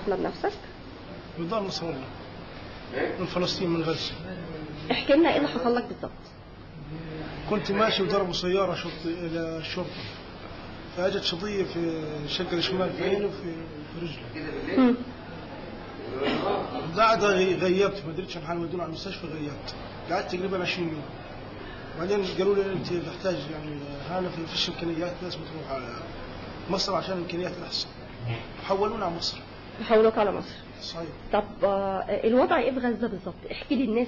عرفنا بنفسك. نضال نصراني من فلسطين من غزة. احكي لنا ايه اللي حصل لك بالضبط. كنت ماشي وضربوا سيارة إلى الشرطة، فاجت شظية في الشق الشمال في عينه وفي رجله. بعد غيبت، ما دريتش عن حالي، ودوني على المستشفى، غيبت، قعدت تقريبا 20 يوم. بعدين قالوا لي انت تحتاج يعني هنا في فيش امكانيات، لازم تروح على مصر عشان الامكانيات الاحسن. حولونا على مصر. حولوك على مصر. صحيح. طب الوضع ايه في غزه بالظبط؟ احكي لي الناس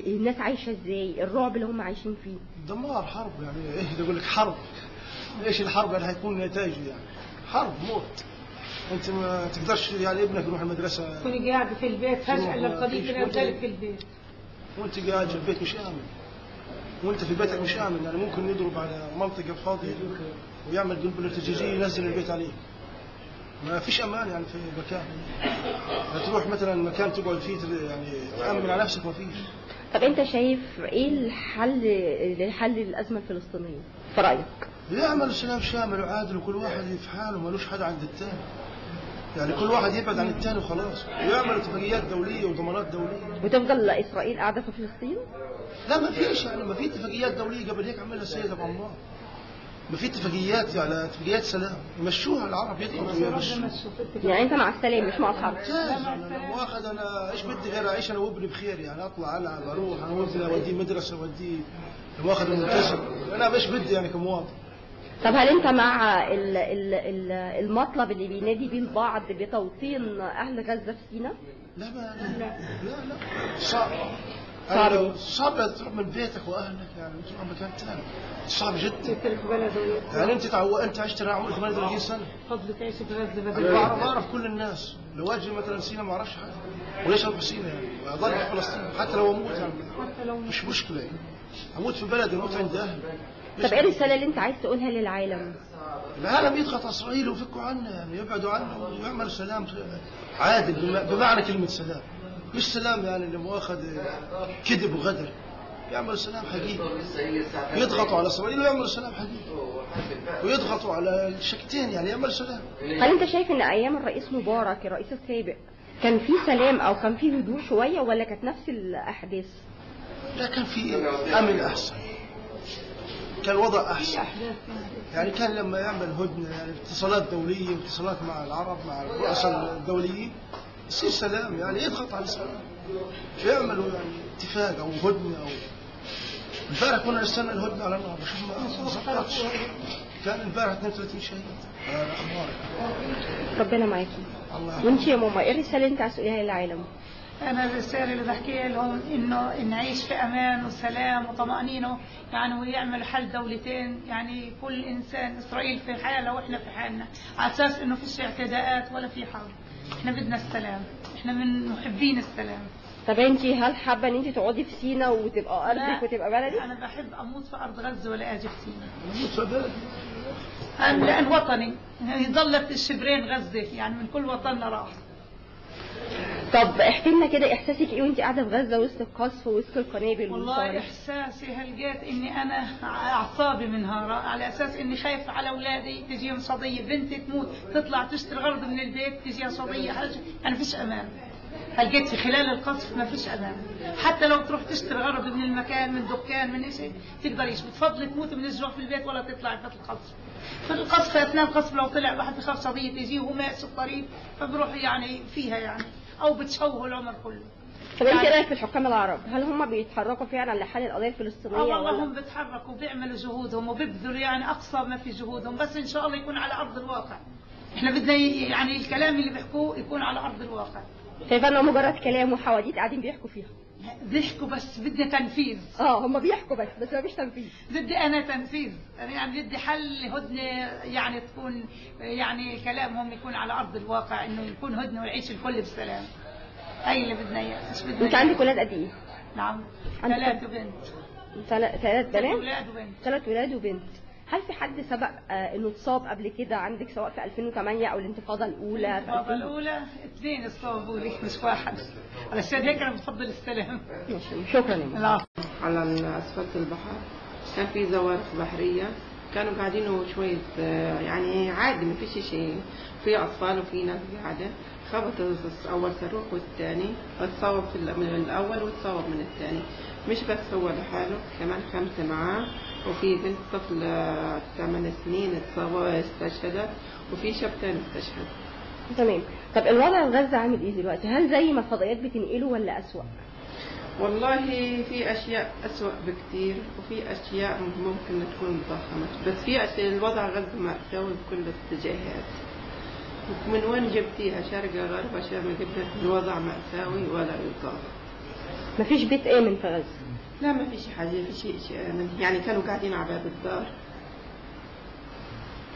الناس عايشه ازاي؟ الرعب اللي هم عايشين فيه. دمار، حرب، يعني ايه يقول لك حرب؟ ايش الحرب اللي هيكون نتائجه يعني؟ حرب، موت. انت ما تقدرش يعني ابنك يروح المدرسه، تكوني قاعده في البيت فجاه القضيه نزلت في البيت، وانت قاعد في البيت مش امن، وانت في بيتك مش امن، يعني ممكن يضرب على منطقه فاضيه ويعمل قنبله ارتجاجيه ينزل البيت عليه. ما فيش امان يعني في مكان. تروح مثلا مكان تقعد فيه يعني تامن على نفسك، ما فيش. طب انت شايف ايه الحل للازمه الفلسطينيه في رايك؟ يعمل سلام شامل وعادل، وكل واحد في حاله، مالوش حدا عند الثاني. يعني كل واحد يبعد عن الثاني وخلاص، ويعمل اتفاقيات دوليه وضمانات دوليه. وتفضل اسرائيل قاعده في فلسطين؟ لا، ما فيش، يعني ما في اتفاقيات دوليه. قبل هيك عملها السيد ابو عمار. ما في اتفاقيات، يعني اتفاقيات سلام يمشوها العرب، يدخلوا. يعني انت مع السلام مش مع الحرب؟ انا واخد، انا ايش بدي غير اعيش انا وابني بخير، يعني اطلع العب، اروح انا وابني اوديه مدرسه، اوديه واخد الملتزم، انا ايش بدي يعني كمواطن. طب هل انت مع المطلب اللي بينادي بيه البعض بتوطين اهل غزه في سيناء؟ لا صعب. صعب تروح من بيتك واهلك، يعني تروح مكان ثاني، صعب جدا. يعني انت عشت انا عمري 38 سنه. فضل تعيش في غزه. بعرف كل الناس. لو اجي مثلا سيناء ما اعرفش حاجه، وليش اروح سيناء يعني؟ اضل في فلسطين حتى لو اموت، يعني مش مشكله يعني. اموت في بلدي، اموت عند اهلي. طب ايه الرساله اللي انت عايز تقولها للعالم؟ العالم يضغط على اسرائيل ويفكوا عنه، يعني يبعدوا عنه ويعملوا سلام عادل بمعنى كلمه سلام، مش سلام يعني اللي مؤاخذ كذب وغدر. يعملوا سلام حقيقي، يضغطوا على اسرائيل ويعملوا سلام حقيقي، ويضغطوا على الشقتين، يعني يعملوا سلام. هل انت شايف ان ايام الرئيس مبارك الرئيس السابق كان في سلام او كان في هدوء شويه، ولا كانت نفس الاحداث؟ لا، كان في امن احسن، كان الوضع احسن. يعني كان لما يعمل هدنه، يعني اتصالات دوليه واتصالات مع العرب مع الرؤساء الدوليين، يصير سلام، يعني يضغط على اسرائيل يعملوا يعني اتفاق او هدنه. او امبارح كنا نستنى الهدنه على النار، بشوف ما زبطتش. كان امبارح 32 شهيد على الاخبار. ربنا معاكم. وانت يا ماما ايه الرساله اللي انت عايز تقوليها للعالم؟ أنا الرسالة اللي بحكيها لهم إنه نعيش في أمان وسلام وطمأنينة، يعني ويعملوا حل دولتين، يعني كل إنسان، إسرائيل في حالة وإحنا في حالنا، على أساس إنه فيش اعتداءات ولا في حرب. إحنا بدنا السلام، إحنا من محبين السلام. طب انت هل حابه ان انت تقعدي في سيناء وتبقى ارضك وتبقى بلدك؟ أنا بحب أموت في أرض غزة ولا أجي في سيناء. أموت في بلدي. لأن وطني يعني ضلت الشبرين غزة، يعني من كل وطننا راح. طب احكي لنا كده احساسك ايه وانت قاعده في غزه وسط القصف ووسط القنابل؟ والله احساسي هلقيت اني انا اعصابي منهاره، على اساس اني خايف على اولادي، تجيهم صديه، بنتي تموت تطلع تشتري غرض من البيت تجيها صديه، حاجه يعني فيش امان. هلقيت في خلال القصف ما فيش امان، حتى لو تروح تشتري غرض من المكان، من دكان، من شيء، تقدريش، بتفضلي تموت من الجوع في البيت ولا تطلعي في القصف. في القصف اثناء القصف لو طلع واحد بخاف صديه تجيه وهو ماشي الطريق، فبروح يعني فيها يعني، او بتشوه العمر كله. طب انت رايك في الحكام العرب؟ هل هم بيتحركوا فعلا لحل القضيه الفلسطينيه؟ والله هم بيتحركوا وبيعملوا جهودهم وبيبذلوا يعني اقصى ما في جهودهم، بس ان شاء الله يكون على ارض الواقع. احنا بدنا يعني الكلام اللي بيحكوه يكون على ارض الواقع. شايفه انه مجرد كلام وحواديت قاعدين بيحكوا فيها؟ بيحكوا بس بدنا تنفيذ. هم بيحكوا بس ما فيش تنفيذ. بدي انا تنفيذ، يعني بدي حل هدنه، يعني تكون يعني كلامهم يكون على ارض الواقع، انه يكون هدنه ويعيش الكل بسلام. هاي اللي بدنا اياه. انت عندك ولاد قد ايه؟ نعم 3 وبنت. 3 بنات؟ 3 ولاد وبنت. 3 ولاد وبنت. هل في حد سبق انه اتصاب قبل كده عندك، سواء في 2008 او الانتفاضه الاولى؟ الانتفاضه الاولى 2 اصابوا لي مش واحد، علشان هيك انا بفضل السلام. شكرا يا على اسفلت البحر كان في زوارق بحريه كانوا قاعدين شوية يعني عادي ما فيش شيء، في أطفال وفي ناس قاعدة، خبط أول صاروخ والثاني، اتصوب من الأول واتصوب من الثاني. مش بس هو لحاله، كمان 5 معاه، وفي بنت طفل 8 سنين استشهدت، وفي شاب تاني استشهد. تمام. طب الوضع في غزة عامل ايه دلوقتي؟ هل زي ما الفضائيات بتنقله ولا أسوأ؟ والله في أشياء أسوأ بكتير، وفي أشياء ممكن تكون ضخمت، بس في أشياء الوضع غزة مأساوي بكل الاتجاهات. من وين جبتيها؟ شرق غرب، عشان ما جبنا الوضع مأساوي ولا يطاق. مفيش بيت آمن في غزة؟ لا ما فيش حاجة، في شيء آمن. يعني كانوا قاعدين على باب الدار،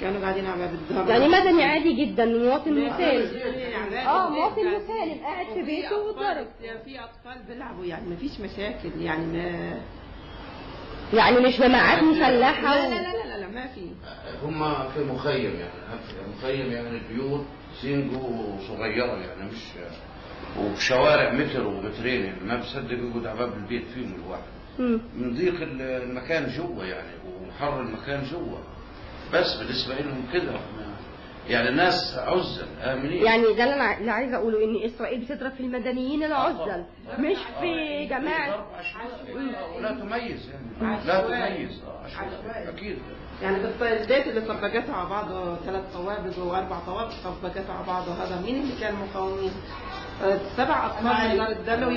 يعني مدني عادي جدا، مواطن مسالم. مواطن مسالم قاعد في بيته وضرب. في أطفال بيلعبوا، يعني ما فيش مشاكل، يعني ما يعني مش جماعات مسلحة لا لا لا لا, لا ما في. هم في مخيم، يعني البيوت سينجو صغيرة، يعني مش وبشوارع متر ومترين، يعني ما بصدق يقعد على باب البيت فيهم الواحد من ضيق المكان جوا، يعني وحر المكان جوا. بس بالنسبة لهم كده يعني الناس عزل آمنين. يعني ده اللي عايزة أقوله، إن إسرائيل بتضرب في المدنيين العزل مش في جماعة. ولا تميز، يعني لا تميز أكيد. يعني البيت اللي طبقتها على بعضه 3 طوابق و4 طوابق طبقتها على بعضه، هذا مين اللي كان مقاومين؟ 7 أطفال من دار الدلو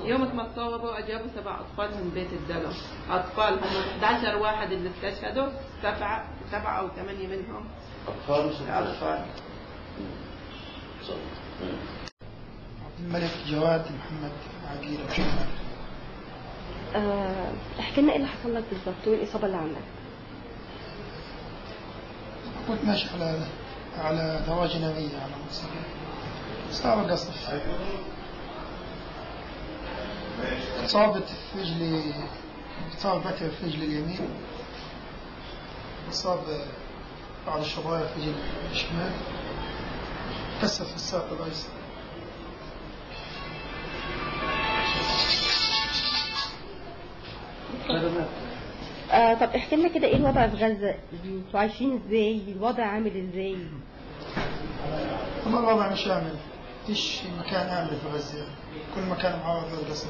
يوم ما تصوبوا أجابوا 7 أطفال من بيت الدلو. أطفال هم 11 واحد اللي استشهدوا، 7 أو 8 منهم أطفال. الملك جواد محمد عقيل وشمال. احكي لنا ايه اللي حصل لك بالظبط وايه الإصابة اللي عندك؟ كنت ماشي على دراجة نارية على مصر، صار قصف، صابت في رجلي، صار بكر في رجلي اليمين، صاب بعض الشظايا في رجلي الشمال، كسر في الساق الأيسر. طب احكي لنا كده ايه الوضع في غزة؟ انتوا عايشين ازاي؟ الوضع عامل ازاي؟ والله الوضع مش آمن، مفيش مكان آمن في غزة، كل مكان معرض للقصف،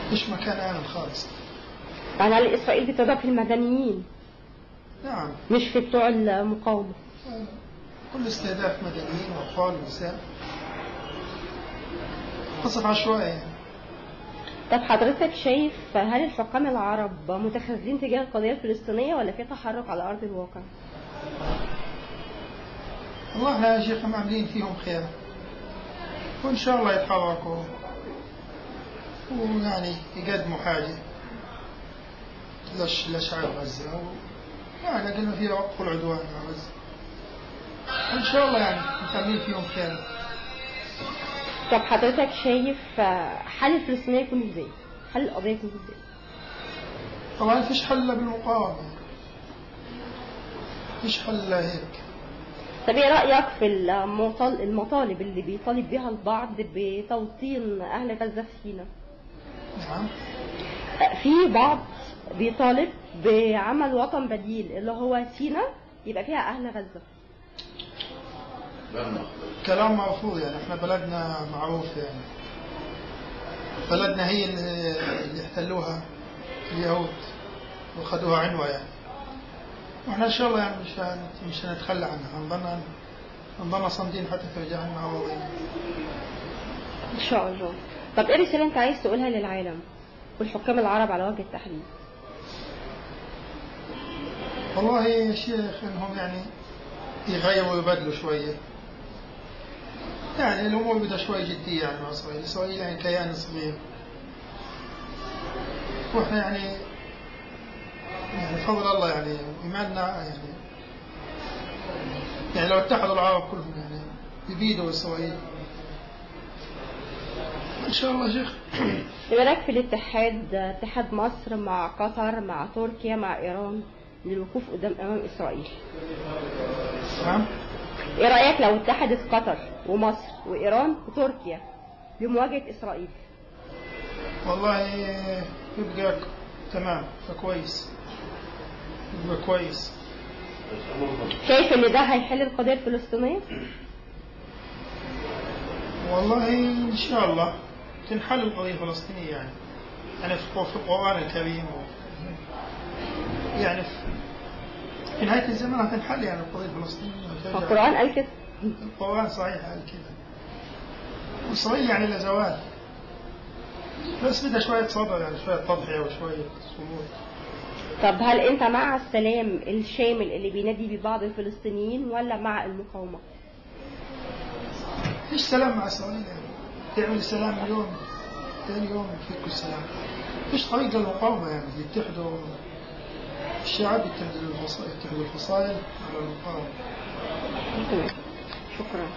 مفيش مكان آمن خالص. يعني هل إسرائيل بتضرب في المدنيين؟ نعم. مش في بتوع المقاومة؟ كل استهداف مدنيين وأطفال ونساء، قصف عشوائي يعني. طب حضرتك شايف هل الحكام العرب متخاذلين تجاه القضية الفلسطينية ولا في تحرك على أرض الواقع؟ والله يا شيخ عاملين فيهم خير، وإن شاء الله يتحركوا ويعني يقدموا حاجة لشعب غزة، يعني قلنا فيها وقف العدوان على غزة، وإن شاء الله يعني عاملين فيهم خير. طب حضرتك شايف حل الفلسطينية يكون ازاي؟ حل القضية يكون ازاي؟ طبعا مفيش حل بالمقاومة، مفيش حل هيك. طب ايه رأيك في المطالب اللي بيطالب بها البعض بتوطين أهل غزة في سيناء؟ نعم. في بعض بيطالب بعمل وطن بديل اللي هو سيناء يبقى فيها أهل غزة. كلام مرفوض، يعني احنا بلدنا معروف، يعني بلدنا هي اللي احتلوها اليهود وخدوها عنوة يعني، واحنا ان شاء الله يعني مش هنتخلى عنها، هنضلنا صامدين حتى ترجع لنا وضعنا ان شاء الله. طب ايه رسالة انت عايز تقولها للعالم والحكام العرب على وجه التحديد؟ والله يا شيخ انهم يعني يغيروا ويبدلوا شوية، يعني الامور بدها شوية جدية يعني مع اسرائيل يعني كيان صغير، واحنا يعني بفضل الله يعني إيماننا يعني لو اتحدوا العرب كلهم يعني يبيدوا إسرائيل إن شاء الله. شيخ ايه رأيك في الاتحاد، اتحاد مصر مع قطر مع تركيا مع إيران للوقوف قدام أمام إسرائيل؟ نعم. ايه رأيك لو اتحدت قطر ومصر وإيران وتركيا لمواجهة إسرائيل؟ والله يبقى تمام، فكويس، يبقى كويس. شايف ان ده هيحل القضية الفلسطينية؟ والله إن شاء الله تنحل القضية الفلسطينية يعني في القرآن الكريم يعني في نهاية الزمان هتنحل يعني القضية الفلسطينية. القرآن قال كده. القرآن صحيح قال كده، وصحيح يعني لا زوال، بس بدها شوية صبر يعني، شوية تضحية وشوية صمود. طب هل انت مع السلام الشامل اللي بينادي بيه بعض الفلسطينيين ولا مع المقاومة؟ فيش سلام مع إسرائيل يعني، تعمل سلام اليوم ثاني يوم يفكوا السلام. فيش طريقة للمقاومة يعني، يتحدوا الشعب، يتحدوا الفصائل على المقاومة. شكرا.